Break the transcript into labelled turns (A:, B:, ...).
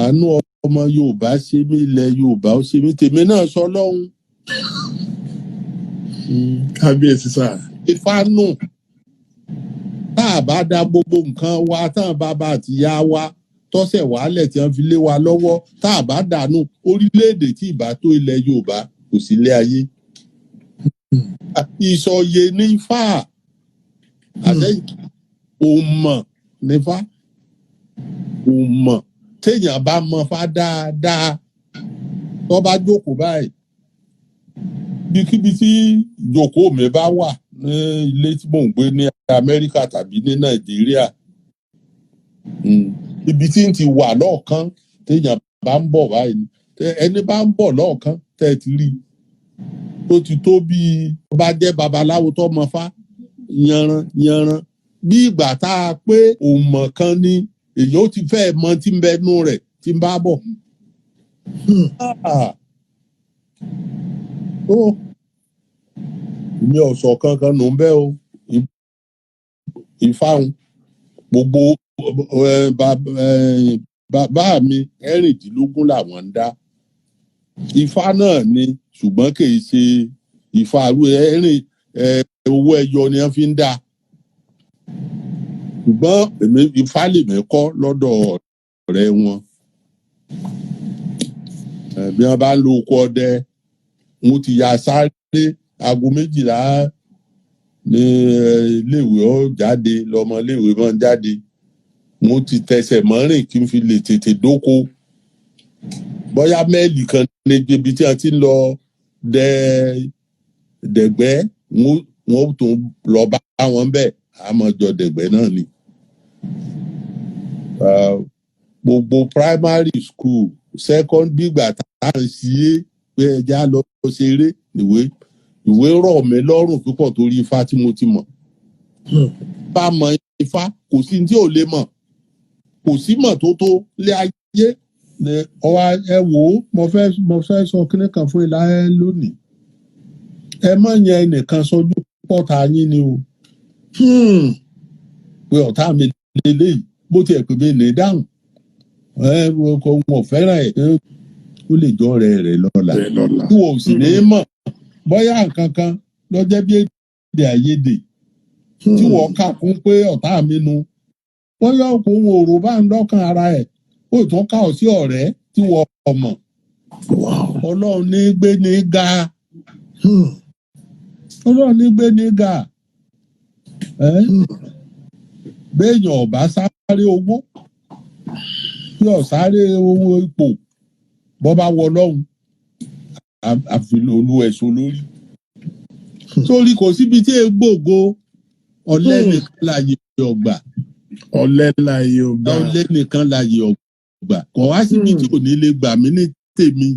A: àánú ọmọ Yorùbá ṣe mí, ilẹ̀ Yorùbá ó ṣe mí, tèmi náà sọ lọ́hùn.
B: Kábíyèsí sà.
A: Ìfánù tá a bá dá gbogbo nǹkan wa tán bàbá àti ìyá wa tọ́sẹ̀ wàhálẹ̀ tí wọ́n fi lé wa lọ́wọ́ tá a bá dànù orílẹ̀-èdè tí ìbá tó ilẹ̀ Yorùbá kò sí ilé ayé. Ìsọ̀yè ní Ifá àtẹ̀yìn òmọ̀ nífá òmọ̀ téèyàn bá mọ Fá dáadáa tó bá jókòó báyìí bíkíbi tí ìjókòó mi bá wà ní ilé tí mò ń gbé ní Amẹ́ríkà tàbí ní Nàìjíríà ibi tí ń ti wà lọ́ọ̀kan téèyàn bá ń bọ̀ báyìí ẹni bá ń bọ̀ lọ́ọ̀kan tẹ́ ẹ ti rí tó ti tó bí bá jẹ́ babaláwo tó mọ Fá yanran bí ìgbà tá a pé òmọ̀ kan ni èyí ó ti fẹ́ mọ tí ń bẹnu rẹ̀ tí ń bá bọ̀. Ìmí ọ̀sọ̀ kankan ló ń bẹ́ o ìfáhùn gbogbo bàbá mi ẹ̀rìndínlógún làwọn ń dá Ifá náà ni ṣùgbọ́n kì í ṣe Ifá owó ẹyọ ni wọ́n fi ń dá ṣùgbọ́n èmi Ifá lèmi kọ́ lọ́dọ̀ ọ̀rẹ́ wọn bí wọ́n bá ń lo oko ọdẹ mo ti yà sáré aago 12 ní iléèwé ó jáde lọmọ iléèwé máa ń jáde mo ti tẹsẹ̀ mọ́rìn kí n fi lè tètè dóko bóyá mẹ́ẹ̀lì kan ní ibi tí a ti ń lọ dẹ̀gbẹ́ wọ́n tún lọ bá wọn bẹ́ẹ̀ àmọ́jọ dẹ̀gbẹ́ náà ni. Gbogbo primary school second gbígbà tá à ń ṣiyé pé ẹja lọ ṣeré ìwé rọ̀ mí lọ́rùn púpọ̀ torí Ifá tí mo ti mọ̀. Bá mọ Ifá kò sí tí ò lè mọ̀ kò sí mọ̀ tó tó lé ayé ọwọ́ ẹ wò ó mo fẹ́ sọ kíní kan fún ilá lónìí ẹ má yẹn ẹnìkan sọjú pọ̀ta yín ni o pé ọ̀tá mi lélẹ́yìí bó tiẹ̀ pè mí ní dáhùn wọn fẹ́ràn ẹ̀ ó lè jọ rẹ̀ lọ́la tí wọn ò sì ní mọ̀ bóyá nǹkan kan lọ́jọ́ bí èdè àìyedè tí wọ́n kà kún pé ọ̀tá mi nu wọ́n yọ òun òrò bá ń lọ́kàn ara ẹ̀ ó tún ká ọ sí ọ̀rẹ́ tí wọ́n mọ̀ Ọlọ́run ní gbé ní ga Ọlọ́run ní gbé ní ga béèyàn ọ̀bá sáré owó tí ọ̀sáré owó ipò bọ́ bá wọ Ọlọ́run àfihàn olú ẹ̀sùn lórí sórí kò síbi tí egbògo ọ̀lẹ nìkan láàyè ọgbà
B: ọ̀lẹ láàyè ọgbà
A: ọ̀lẹ nìkan láàyè ọgbà kò wá síbi tí ò ní lè gbà mí ní tèmi